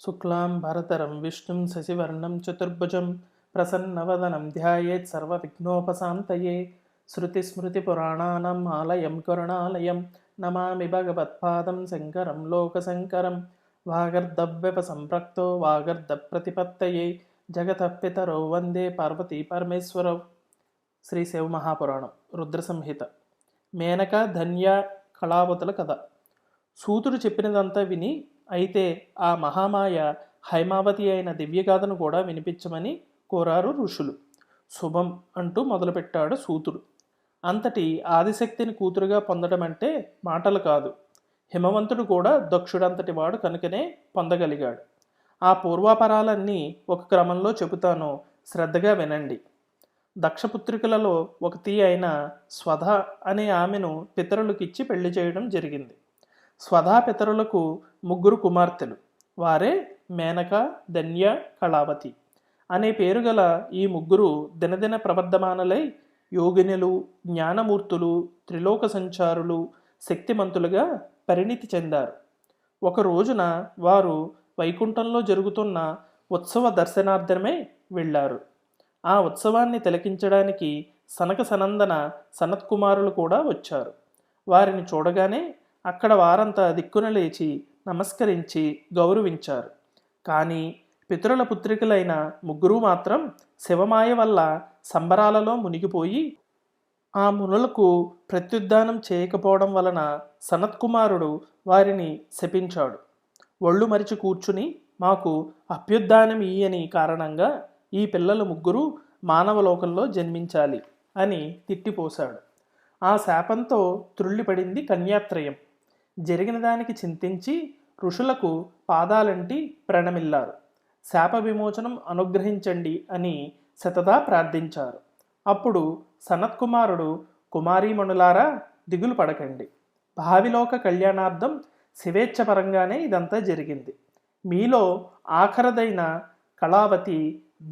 శుక్లాం భరతరం విష్ణుం శశివర్ణం చతుర్భుజం ప్రసన్నవదనం ధ్యాయేత్ సర్వవిఘ్నోపశాంతయే. శృతిస్మృతిపురాణానాం ఆలయం కరుణాలయం నమామి భగవత్పాదం శంకరం లోకశంకరం. వాగర్ధవ్యపసంప్రక్తో వాగర్ధప్రతిపత్తయే జగతః పితరౌ వందే పార్వతీ పరమేశ్వరౌ. శ్రీ శివ మహాపురాణం రుద్ర సంహిత. మేనక ధన్య కళావతుల కథ. సూతుడు చెప్పినదంతా విని అయితే ఆ మహామాయ హైమావతి అయిన దివ్యగాథను కూడా వినిపించమని కోరారు ఋషులు. శుభం అంటూ మొదలుపెట్టాడు సూతుడు. అంతటి ఆదిశక్తిని కూతురుగా పొందడం అంటే మాటలు కాదు. హిమవంతుడు కూడా దక్షుడంతటి వాడు కనుకనే పొందగలిగాడు. ఆ పూర్వాపరాలన్నీ ఒక క్రమంలో చెబుతాను, శ్రద్ధగా వినండి. దక్షపుత్రికలలో ఒకటి అయిన స్వధ అనే ఆమెను పితరులకిచ్చి పెళ్లి చేయడం జరిగింది. స్వధా పితరులకు 3 కుమార్తెలు. వారే మేనక, ధన్య, కళావతి అనే పేరు గల ఈ 3 దినదిన ప్రబద్ధమానలై యోగినులు, జ్ఞానమూర్తులు, త్రిలోక సంచారులు, శక్తిమంతులుగా పరిణితి చెందారు. ఒక రోజున వారు వైకుంఠంలో జరుగుతున్న ఉత్సవ దర్శనార్థమే వెళ్ళారు. ఆ ఉత్సవాన్ని తిలకించడానికి సనక సనందన సనత్కుమారులు కూడా వచ్చారు. వారిని చూడగానే అక్కడ వారంతా దిక్కున లేచి నమస్కరించి గౌరవించారు. కానీ పితరుల పుత్రికలైన 3 మాత్రం శివమాయ వల్ల సంబరాలలో మునిగిపోయి ఆ మునులకు ప్రత్యుద్ధానం చేయకపోవడం వలన సనత్కుమారుడు వారిని శపించాడు. ఒళ్ళు మరిచి కూర్చుని మాకు అభ్యుద్ధానం ఇయ్యని కారణంగా ఈ పిల్లలు 3 మానవలోకంలో జన్మించాలి అని తిట్టిపోశాడు. ఆ శాపంతో త్రుళ్ళిపడింది కన్యాత్రయం. జరిగిన దానికి చింతించి ఋషులకు పాదాలంటి ప్రణమిల్లారు. శాప విమోచనం అనుగ్రహించండి అని శతదా ప్రార్థించారు. అప్పుడు సనత్కుమారుడు, కుమారీమణులారా, దిగులు పడకండి. భావిలోక కళ్యాణార్థం శివేచ్ఛపరంగానే ఇదంతా జరిగింది. మీలో ఆఖరదైన కళావతి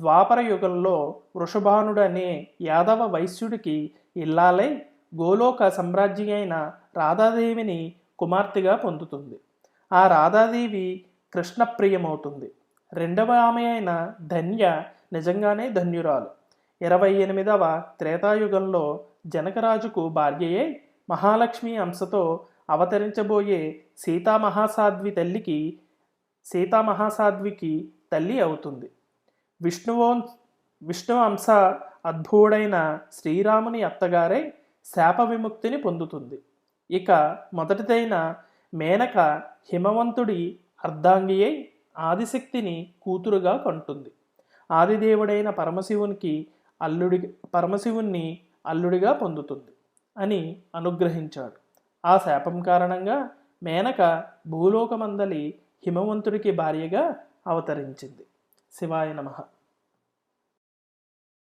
ద్వాపర యుగంలో వృషభానుడు అనే యాదవ వైశ్యుడికి ఇల్లాలై గోలోక సామ్రాజ్ఞి అయిన రాధాదేవిని కుమార్తెగా పొందుతుంది. ఆ రాధాదేవి కృష్ణప్రియమవుతుంది. 2వ ఆమె అయిన ధన్య నిజంగానే ధన్యురాలు. 28వ త్రేతాయుగంలో జనకరాజుకు భార్యయే మహాలక్ష్మి అంశతో అవతరించబోయే సీతామహాసాధ్వికి తల్లి అవుతుంది. విష్ణు అంశ అద్భుతుడైన శ్రీరాముని అత్తగారే శాప విముక్తిని పొందుతుంది. ఇక మొదటిదైన మేనక హిమవంతుడి అర్ధాంగి అయి ఆదిశక్తిని కూతురుగా కంటుంది. ఆదిదేవుడైన పరమశివుణ్ణి అల్లుడిగా పొందుతుంది అని అనుగ్రహించాడు. ఆ శాపం కారణంగా మేనక భూలోకమందలి హిమవంతుడికి భార్యగా అవతరించింది. శివాయ నమః.